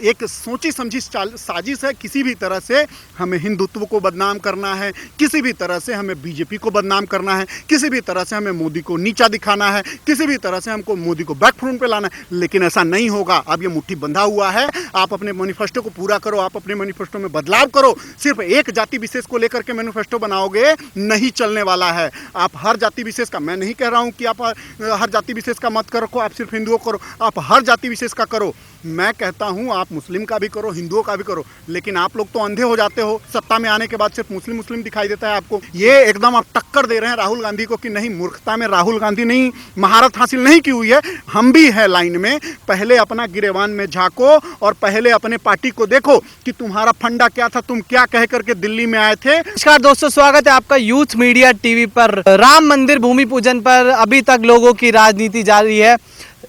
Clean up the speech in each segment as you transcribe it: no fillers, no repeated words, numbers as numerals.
एक सोची समझी साजिश है। किसी भी तरह से हमें हिंदुत्व को बदनाम करना है, किसी भी तरह से हमें बीजेपी को बदनाम करना है, किसी भी तरह से हमें मोदी को नीचा दिखाना है, किसी भी तरह से हमको मोदी को बैकफ्रंट पे लाना है। लेकिन ऐसा नहीं होगा। अब ये मुट्ठी बंधा हुआ है। आप अपने मैनिफेस्टो को पूरा करो, आप अपने मैनिफेस्टो में बदलाव करो। सिर्फ एक जाति विशेष को लेकर के मैनिफेस्टो बनाओगे, नहीं चलने वाला है। आप हर जाति विशेष का, मैं नहीं कह रहा हूं कि आप हर जाति विशेष का मत करो, आप सिर्फ हिंदुओं करो, आप हर जाति विशेष का करो। मैं कहता हूं आप मुस्लिम का भी करो, हिंदुओं का भी करो। लेकिन आप लोग तो अंधे हो जाते हो। सत्ता में आने के बाद सिर्फ मुस्लिम दिखाई देता है आपको। ये एकदम आप टक्कर दे रहे हैं राहुल गांधी को कि नहीं, मूर्खता में राहुल गांधी नहीं, महारत हासिल नहीं की हुई है। हम भी है लाइन में। पहले अपना गिरेबान में झांको और पहले अपने पार्टी को देखो कि तुम्हारा फंडा क्या था, तुम क्या कह करके दिल्ली में आए थे। नमस्कार दोस्तों, स्वागत है आपका यूथ मीडिया टीवी पर। राम मंदिर भूमि पूजन पर अभी तक लोगों की राजनीति जारी है।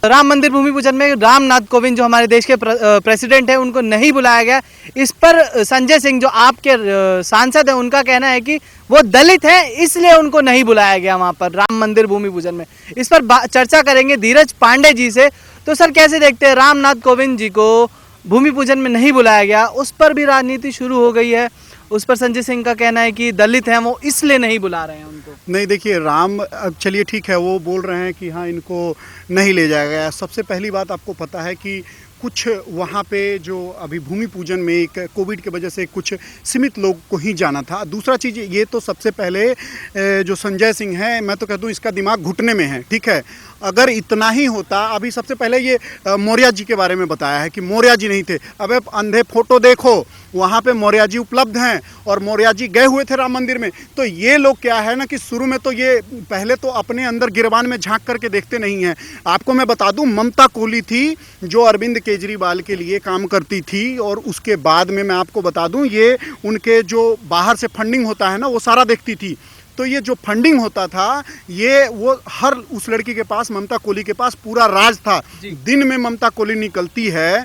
राम मंदिर भूमि पूजन में रामनाथ कोविंद जो हमारे देश के प्रेसिडेंट हैं, उनको नहीं बुलाया गया। इस पर संजय सिंह जो आपके सांसद हैं, उनका कहना है कि वो दलित हैं, इसलिए उनको नहीं बुलाया गया वहां पर राम मंदिर भूमि पूजन में। इस पर चर्चा करेंगे धीरज पांडे जी से। तो सर, कैसे देखते हैं रामनाथ कोविंद जी को भूमि पूजन में नहीं बुलाया गया, उस पर भी राजनीति शुरू हो गई है। उस पर संजय सिंह का कहना है कि दलित हैं, वो इसलिए नहीं बुला रहे हैं उनको। नहीं, देखिए राम, अब चलिए ठीक है, वो बोल रहे हैं कि हाँ इनको नहीं ले जाया गया। सबसे पहली बात आपको पता है कि कुछ वहाँ पे जो अभी भूमि पूजन में एक कोविड की वजह से कुछ सीमित लोग को ही जाना था। दूसरा चीज़ ये तो सबसे पहले जो संजय सिंह है, मैं तो कह दूँ इसका दिमाग घुटने में है। ठीक है, अगर इतना ही होता, अभी सबसे पहले ये मौर्य जी के बारे में बताया है कि मौर्य जी नहीं थे। अब अंधे फोटो देखो, वहाँ पे मौर्य जी उपलब्ध हैं और मौर्य जी गए हुए थे राम मंदिर में। तो ये लोग क्या है ना कि शुरू में तो ये पहले तो अपने अंदर गिरबान में झांक करके देखते नहीं हैं। आपको मैं बता दूं, ममता कोहली थी जो अरविंद केजरीवाल के लिए काम करती थी, और उसके बाद में मैं आपको बता दूं, ये उनके जो बाहर से फंडिंग होता है ना, वो सारा देखती थी। तो ये जो फंडिंग होता था, ये वो हर उस लड़की के पास, ममता कोहली के पास पूरा राज था। दिन में ममता कोहली निकलती है।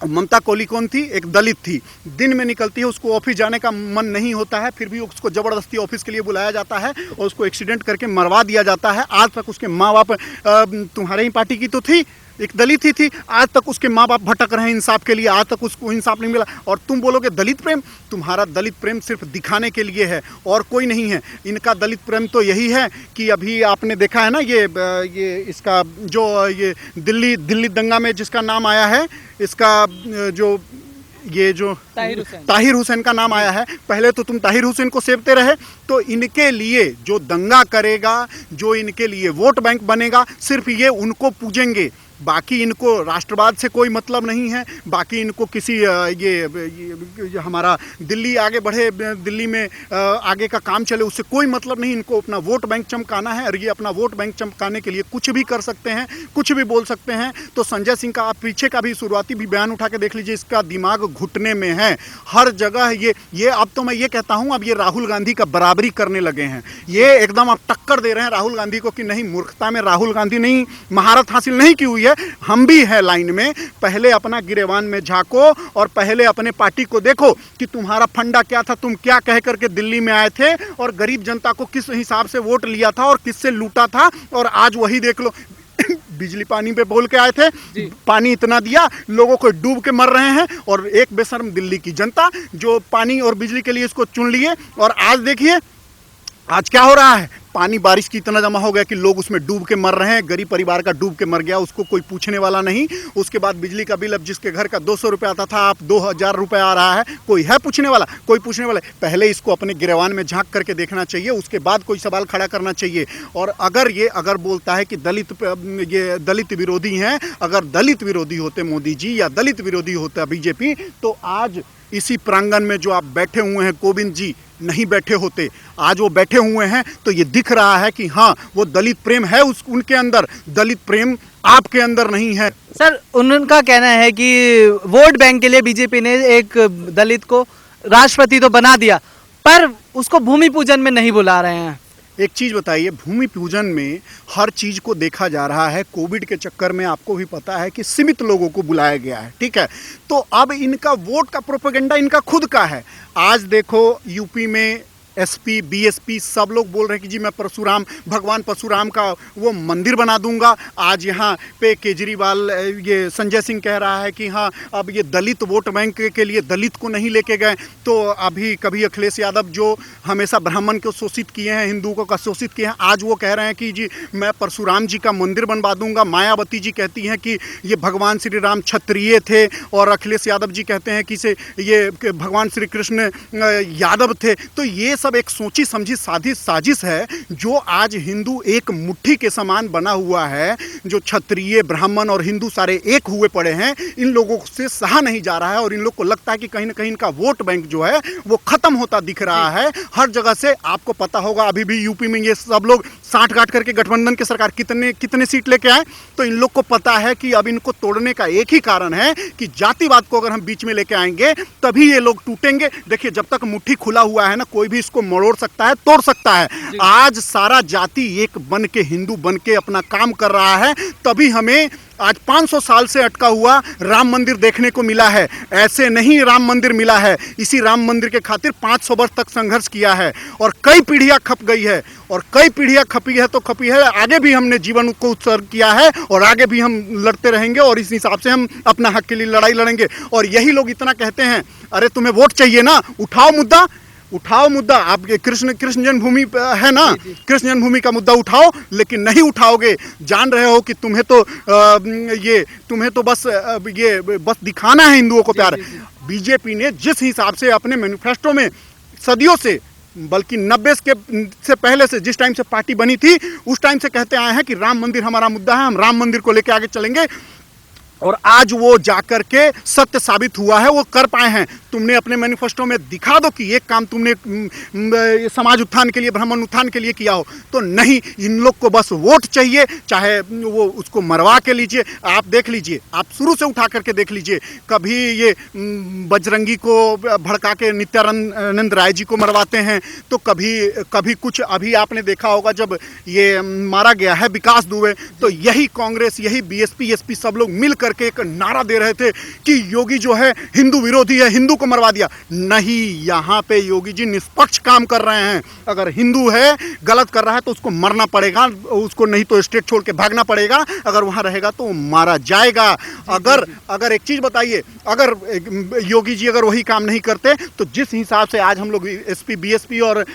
ममता कोहली कौन थी? एक दलित थी। दिन में निकलती है, उसको ऑफिस जाने का मन नहीं होता है, फिर भी उसको ज़बरदस्ती ऑफिस के लिए बुलाया जाता है और उसको एक्सीडेंट करके मरवा दिया जाता है। आज तक उसके माँ बाप, तुम्हारे ही पार्टी की तो थी, एक दलित ही थी, आज तक उसके माँ बाप भटक रहे हैं इंसाफ के लिए, आज तक उसको इंसाफ नहीं मिला। और तुम बोलोगे दलित प्रेम? तुम्हारा दलित प्रेम सिर्फ दिखाने के लिए है और कोई नहीं है। इनका दलित प्रेम तो यही है कि अभी आपने देखा है ना, ये इसका जो ये दिल्ली दंगा में जिसका नाम आया है, इसका जो ताहिर हुसैन का नाम आया है। पहले तो तुम ताहिर हुसैन को सेवते रहे। तो इनके लिए जो दंगा करेगा, जो इनके लिए वोट बैंक बनेगा, सिर्फ ये उनको पूजेंगे। बाकी इनको राष्ट्रवाद से कोई मतलब नहीं है। बाकी इनको किसी ये हमारा दिल्ली आगे बढ़े, दिल्ली में आगे का काम चले, उससे कोई मतलब नहीं। इनको अपना वोट बैंक चमकाना है और ये अपना वोट बैंक चमकाने के लिए कुछ भी कर सकते हैं, कुछ भी बोल सकते हैं। तो संजय सिंह का आप पीछे का भी शुरुआती भी बयान उठा के देख लीजिए, इसका दिमाग घुटने में है हर जगह। ये अब तो मैं ये कहता हूँ, अब ये राहुल गांधी का बराबरी करने लगे हैं। ये एकदम आप टक्कर दे रहे हैं राहुल गांधी को कि नहीं, मूर्खता में राहुल गांधी नहीं, महारत हासिल नहीं की हुई है। हम भी है लाइन में। पहले अपना गिरेबान में झांको और पहले अपने पार्टी को देखो कि तुम्हारा फंडा क्या था, तुम क्या कह करके दिल्ली में आए थे और गरीब जनता को किस हिसाब से वोट लिया था और किससे लूटा था। और आज वही देख लो। बिजली पानी पे बोल के आए थे, पानी इतना दिया, लोगों को डूब के मर रहे हैं। और एक बेशर्म दिल्ली की जनता जो पानी और बिजली के लिए इसको चुन लिए। और आज देखिए आज क्या हो रहा है, पानी बारिश की इतना जमा हो गया कि लोग उसमें डूब के मर रहे हैं। गरीब परिवार का डूब के मर गया, उसको कोई पूछने वाला नहीं। उसके बाद बिजली का बिल, अब जिसके घर का 200 रुपये आता था, आप 2000 रुपये आ रहा है। कोई है पूछने वाला? कोई पूछने वाला? पहले इसको अपने गिरेबान में झांक करके देखना चाहिए, उसके बाद कोई सवाल खड़ा करना चाहिए। और अगर बोलता है कि ये दलित विरोधी हैं, अगर दलित विरोधी होते मोदी जी या दलित विरोधी होता बीजेपी, तो आज इसी प्रांगण में जो आप बैठे हुए हैं कोविंद जी, नहीं बैठे होते। आज वो बैठे हुए हैं तो ये दिख रहा है कि हाँ, वो दलित प्रेम है उनके अंदर, दलित प्रेम आपके अंदर नहीं है। सर, उनका कहना है कि वोट बैंक के लिए बीजेपी ने एक दलित को राष्ट्रपति तो बना दिया, पर उसको भूमि पूजन में नहीं बुला रहे हैं। एक चीज़ बताइए, भूमि पूजन में हर चीज़ को देखा जा रहा है। कोविड के चक्कर में आपको भी पता है कि सीमित लोगों को बुलाया गया है। ठीक है, तो अब इनका वोट का प्रोपेगेंडा इनका खुद का है। आज देखो यूपी में एसपी बीएसपी सब लोग बोल रहे हैं कि जी मैं परशुराम, भगवान परशुराम का वो मंदिर बना दूंगा। आज यहाँ पे केजरीवाल, ये संजय सिंह कह रहा है कि हाँ अब ये दलित वोट बैंक के लिए दलित को नहीं लेके गए। तो अभी कभी अखिलेश यादव जो हमेशा ब्राह्मण को शोषित किए हैं, हिंदुओं को शोषित किए हैं, आज वो कह रहे हैं कि जी मैं परशुराम जी का मंदिर बनवा दूंगा। मायावती जी कहती हैं कि ये भगवान श्री राम क्षत्रिय थे, और अखिलेश यादव जी कहते हैं कि से ये भगवान श्री कृष्ण यादव थे। तो ये सब एक सोची समझी साजिश है जो आज हिंदू एक मुट्ठी के समान बना हुआ है। जो क्षत्रिय, ब्राह्मण और हिंदू सारे एक हुए पड़े हैं, इन लोगों से सहा नहीं जा रहा है, और इन लोग को लगता है कि कहीं ना कहीं इनका वोट बैंक जो है वो खत्म होता दिख रहा है हर जगह से। आपको पता होगा अभी भी यूपी में ये सब लोग साठ गांठ करके गठबंधन की सरकार कितने सीट लेके आए। तो इन लोग को पता है कि अब इनको तोड़ने का एक ही कारण है कि जातिवाद को अगर हम बीच में लेके आएंगे तभी ये लोग टूटेंगे। देखिए जब तक मुट्ठी खुला हुआ है ना, कोई भी इसको मरोड़ सकता है, तोड़ सकता है। आज सारा जाति एक बन के, हिंदू बन के अपना काम कर रहा है, तभी हमें आज 500 साल से अटका हुआ राम मंदिर देखने को मिला है। ऐसे नहीं राम मंदिर मिला है, इसी राम मंदिर के खातिर 500 वर्ष तक संघर्ष किया है, और कई पीढ़ियां खप गई है, और कई पीढ़ियां खपी है तो खपी है। आगे भी हमने जीवन को उत्सर्ग किया है, और आगे भी हम लड़ते रहेंगे, और इस हिसाब से हम अपना हक के लिए लड़ाई लड़ेंगे। और यही लोग इतना कहते हैं, अरे तुम्हें वोट चाहिए ना, उठाओ मुद्दा। आप कृष्ण जन्मभूमि है ना, कृष्ण जन्मभूमि का मुद्दा उठाओ, लेकिन नहीं उठाओगे। जान रहे हो कि तुम्हें तो बस दिखाना है हिंदुओं को प्यार। बीजेपी ने जिस हिसाब से अपने मैनिफेस्टो में सदियों से, बल्कि 90 से पहले से, जिस टाइम से पार्टी बनी थी उस टाइम से कहते आए हैं कि राम मंदिर हमारा मुद्दा है, हम राम मंदिर को लेकर आगे चलेंगे, और आज वो जाकर के सत्य साबित हुआ है, वो कर पाए हैं। तुमने अपने मैनिफेस्टो में दिखा दो कि एक काम तुमने समाज उत्थान के लिए, ब्राह्मण उत्थान के लिए किया हो। तो नहीं, इन लोग को बस वोट चाहिए, चाहे वो उसको मरवा के लीजिए। आप देख लीजिए, आप शुरू से उठा करके देख लीजिए, कभी ये बजरंगी को भड़का के नित्यानंद राय जी को मरवाते हैं, तो कभी कुछ। अभी आपने देखा होगा जब ये मारा गया है विकास दुबे, तो यही कांग्रेस, यही बीएसपी एसपी सब लोग मिल करके एक नारा दे रहे थे कि योगी जो है हिंदू विरोधी है, हिंदू को मरवा दिया। नहीं, यहाँ पे योगी जी निष्पक्ष काम कर रहे हैं। अगर हिंदू है, गलत कर रहा है तो उसको मरना पड़ेगा, उसको नहीं तो स्टेट छोड़ के भागना पड़ेगा। अगर वहां रहेगा तो मारा जाएगा। अगर एक चीज बताइए, अगर योगी जी अगर वही काम नहीं करते तो जिस हिसाब से आज हम लोग एसपी बीएसपी और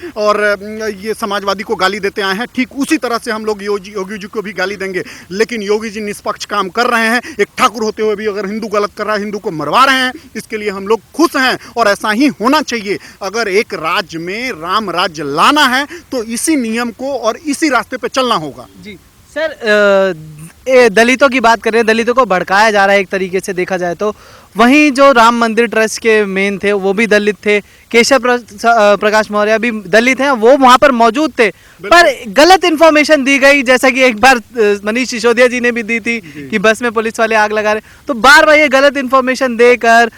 ये समाजवादी को गाली देते आए हैं, ठीक उसी तरह से हम लोग योगी जी को भी गाली देंगे। लेकिन योगी जी निष्पक्ष काम कर रहे हैं। एक ठाकुर होते हुए भी अगर हिंदू गलत कर रहा है, हिंदू को मरवा रहे हैं, इसके लिए हम लोग खुश हैं, और ऐसा ही होना चाहिए। अगर एक राज्य में राम राज्य लाना है तो इसी नियम को और इसी रास्ते पे चलना होगा। जी सर, दलितों की बात कर रहे हैं, दलितों को भड़काया जा रहा है एक तरीके से देखा जाए तो। वहीं जो राम मंदिर ट्रस्ट के मेन थे वो भी दलित थे, केशव प्रकाश मौर्य भी दलित हैं, वो वहां पर मौजूद थे, पर गलत इन्फॉर्मेशन दी गई, जैसा कि एक बार मनीष सिसोदिया जी ने भी दी थी कि बस में पुलिस वाले आग लगा रहे। तो बार बार ये गलत इन्फॉर्मेशन देकर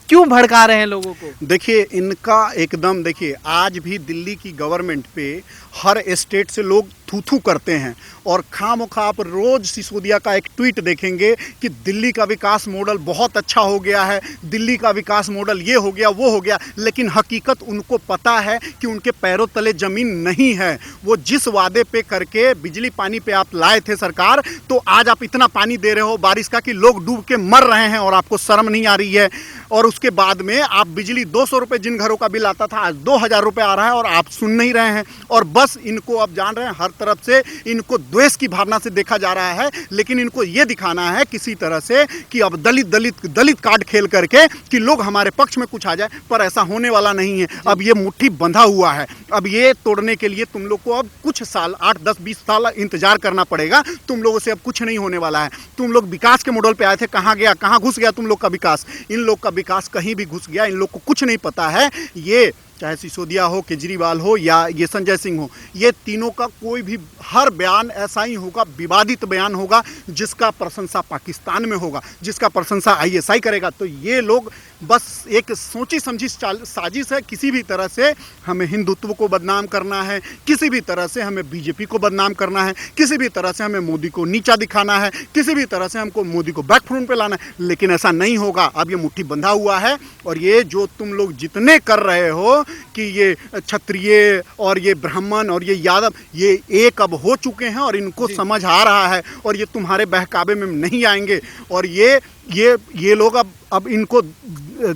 क्यों भड़का रहे हैं लोगों को? देखिए इनका एकदम, देखिए आज भी दिल्ली की गवर्नमेंट पे हर स्टेट से लोग थू करते हैं, और खामोखा आप रोज सिसोदिया का एक ट्वीट देखेंगे कि दिल्ली का विकास मॉडल बहुत अच्छा हो गया है, दिल्ली का विकास मॉडल ये हो गया वो हो गया। लेकिन हकीकत उनको पता है कि उनके पैरों तले जमीन नहीं है। वो जिस वादे पे करके बिजली पानी पे आप लाए थे सरकार, तो आज आप इतना पानी दे रहे हो बारिश का कि लोग डूब के मर रहे हैं, और आपको शर्म नहीं आ रही है। और उसके बाद में आप बिजली 200 रुपये जिन घरों का बिल आता था आज 2000 रुपये आ रहा है, और आप सुन नहीं रहे हैं। और बस इनको अब जान रहे हैं, हर तरफ से इनको द्वेष की भावना से देखा जा रहा है। लेकिन इनको ये दिखाना है किसी तरह से कि अब दलित कार्ड खेल करके कि लोग हमारे पक्ष में कुछ आ जाए, पर ऐसा होने वाला नहीं है। अब ये मुट्ठी बंधा हुआ है, अब ये तोड़ने के लिए तुम लोग को अब कुछ साल, 8, 10, 20 साल इंतजार करना पड़ेगा। तुम लोगों से अब कुछ नहीं होने वाला है। तुम लोग विकास के मॉडल पे आए थे, कहाँ गया, कहाँ घुस गया तुम लोग का विकास? इन लोग का विकास कहीं भी घुस गया, इन लोग को कुछ नहीं पता है। ये चाहे सिसोदिया हो, केजरीवाल हो या ये संजय सिंह हो, ये तीनों का कोई भी हर बयान ऐसा ही होगा, विवादित बयान होगा, जिसका प्रशंसा पाकिस्तान में होगा, जिसका प्रशंसा आईएसआई करेगा। तो ये लोग बस एक सोची समझी साजिश है, किसी भी तरह से हमें हिंदुत्व को बदनाम करना है, किसी भी तरह से हमें बीजेपी को बदनाम करना है, किसी भी तरह से हमें मोदी को नीचा दिखाना है, किसी भी तरह से हमको मोदी को बैकफ्रंट पे लाना है। लेकिन ऐसा नहीं होगा। अब ये मुट्ठी बंधा हुआ है, और ये जो तुम लोग जितने कर रहे हो, कि ये क्षत्रिय और ये ब्राह्मण और ये यादव ये एक अब हो चुके हैं और इनको समझ आ रहा है और ये तुम्हारे बहकावे में नहीं आएंगे और ये लोग अब इनको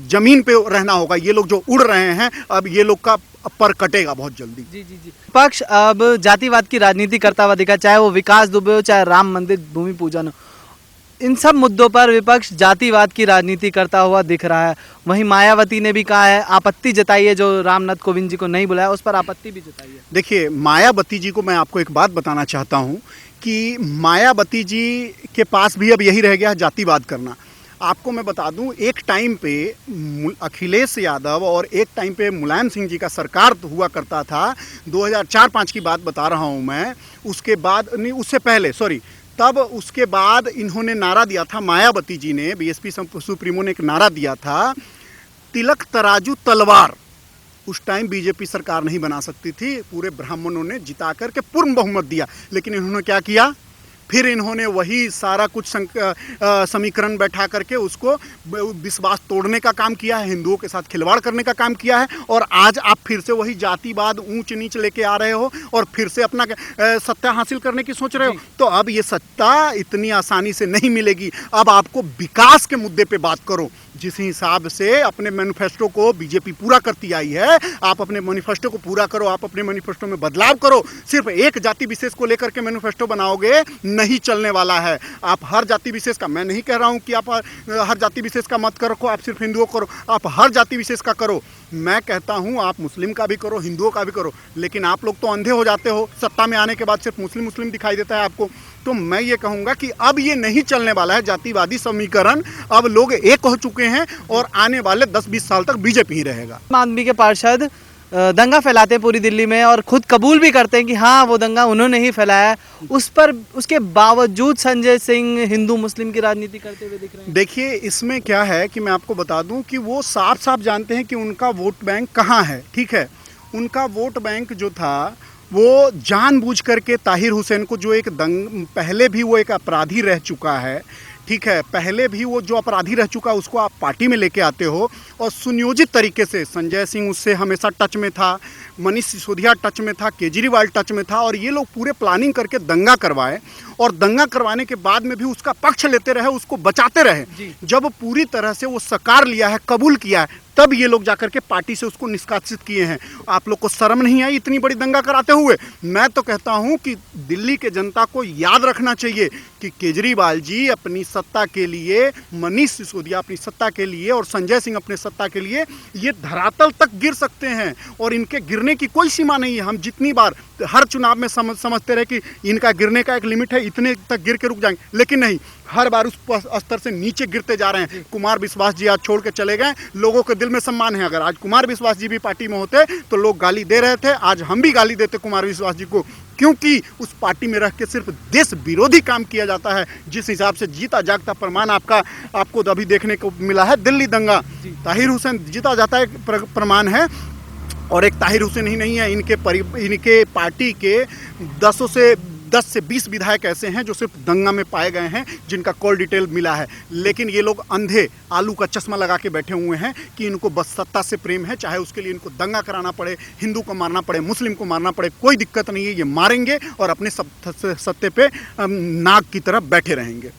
जमीन पे रहना होगा। ये लोग जो उड़ रहे हैं अब ये लोग का पर कटेगा बहुत जल्दी। जी जी जी। विपक्ष अब जातिवाद की राजनीति करता हुआ दिखा, चाहे वो विकास दुबे हो, चाहे राम मंदिर भूमि पूजन हो, इन सब मुद्दों पर विपक्ष जातिवाद की राजनीति करता हुआ दिख रहा है। वहीं मायावती ने भी कहा है, आपत्ति जताई है, जो रामनाथ कोविंद जी को नहीं बुलाया उस पर आपत्ति भी जताई है। देखिए मायावती जी को मैं आपको एक बात बताना चाहता हूँ कि मायावती जी के पास भी अब यही रह गया है जातिवाद करना। आपको मैं बता दूं एक टाइम पे अखिलेश यादव और एक टाइम पे मुलायम सिंह जी का सरकार हुआ करता था, 2004-5 की बात बता रहा हूं मैं। उसके बाद नहीं, उससे पहले सॉरी, तब उसके बाद इन्होंने नारा दिया था, मायावती जी ने, बीएसपी सुप्रीमो ने एक नारा दिया था, तिलक तराजू तलवार। उस टाइम बीजेपी सरकार नहीं बना सकती थी, पूरे ब्राह्मणों ने जिता करके पूर्ण बहुमत दिया, लेकिन इन्होंने क्या किया, फिर इन्होंने वही सारा कुछ समीकरण बैठा करके उसको विश्वास तोड़ने का काम किया है, हिंदुओं के साथ खिलवाड़ करने का काम किया है और आज आप फिर से वही जातिवाद ऊंच नीच लेके आ रहे हो और फिर से अपना सत्ता हासिल करने की सोच रहे हो। तो अब ये सत्ता इतनी आसानी से नहीं मिलेगी। अब आपको विकास के मुद्दे पे बात करो। जिस हिसाब से अपने मैनिफेस्टो को बीजेपी पूरा करती आई है, आप अपने मैनिफेस्टो को पूरा करो, आप अपने मैनिफेस्टो में बदलाव करो। सिर्फ एक जाति विशेष को लेकर के मैनिफेस्टो बनाओगे नहीं चलने वाला है। आप हर जाति विशेष का, मैं नहीं कह रहा हूं कि आप हर जाति विशेष का मत करो, आप सिर्फ हिंदुओं करो, आप हर जाति विशेष का करो। मैं कहता हूं आप मुस्लिम का भी करो, हिंदुओं का भी करो, लेकिन आप लोग तो अंधे हो जाते हो। सत्ता में आने के बाद सिर्फ मुस्लिम दिखाई देता है आपको। तो मैं ये कहूंगा कि अब ये नहीं चलने वाला है जातिवादी समीकरण। अब लोग एक हो चुके हैं और आने वाले 10-20 साल तक बीजेपी ही रहेगा। आम आदमी के पार्षद दंगा फैलाते हैं पूरी दिल्ली में और खुद कबूल भी करते हैं कि हाँ वो दंगा उन्होंने ही फैलाया है। उस पर उसके बावजूद संजय सिंह हिंदू मुस्लिम की राजनीति करते हुए दिख रहे हैं। देखिए इसमें क्या है कि मैं आपको बता दूं कि वो साफ साफ जानते हैं कि उनका वोट बैंक कहाँ है। ठीक है, उनका वोट बैंक जो था वो जानबूझ करके ताहिर हुसैन को, जो एक पहले भी वो एक अपराधी रह चुका है, ठीक है, पहले भी वो जो अपराधी रह चुका है उसको आप पार्टी में लेके आते हो और सुनियोजित तरीके से संजय सिंह उससे हमेशा टच में था, मनीष सिसोदिया टच में था, केजरीवाल टच में था और ये लोग पूरे प्लानिंग करके दंगा करवाए और दंगा करवाने के बाद में भी उसका पक्ष लेते रहे, उसको बचाते रहे। जब पूरी तरह से वो सकार लिया है, कबूल किया है, तब ये लोग जाकर के पार्टी से उसको निष्कासित किए हैं। आप लोग को शर्म नहीं आई इतनी बड़ी दंगा कराते हुए? मैं तो कहता हूं कि दिल्ली के जनता को याद रखना चाहिए कि केजरीवाल जी अपनी सत्ता के लिए, मनीष सिसोदिया अपनी सत्ता के लिए और संजय सिंह अपने सत्ता के लिए ये धरातल तक गिर सकते हैं और इनके गिरने की कोई सीमा नहीं है। हम जितनी बार हर चुनाव में समझते रहे कि इनका गिरने का एक लिमिट है, इतने तक गिर के रुक जाएंगे, लेकिन नहीं, हर बार उस स्तर से नीचे गिरते जा रहे हैं। कुमार विश्वास जी आज छोड़ के चले गए, लोगों के दिल में सम्मान है। अगर आज कुमार विश्वास जी भी पार्टी में होते तो लोग गाली दे रहे थे, आज हम भी गाली देते कुमार विश्वास जी को, क्योंकि उस पार्टी में रह के सिर्फ देश विरोधी काम किया जाता है। जिस हिसाब से जीता जागता प्रमाण आपको अभी देखने को मिला है, दिल्ली दंगा, ताहिर हुसैन जीता जाता है प्रमाण है। और एक ताहिर हुसैन ही नहीं है, इनके पार्टी के 10 से 20 विधायक ऐसे हैं जो सिर्फ दंगा में पाए गए हैं, जिनका कॉल डिटेल मिला है। लेकिन ये लोग अंधे आलू का चश्मा लगा के बैठे हुए हैं कि इनको बस सत्ता से प्रेम है, चाहे उसके लिए इनको दंगा कराना पड़े, हिंदू को मारना पड़े, मुस्लिम को मारना पड़े, कोई दिक्कत नहीं है, ये मारेंगे और अपने सत्ते पे नाग की तरह बैठे रहेंगे।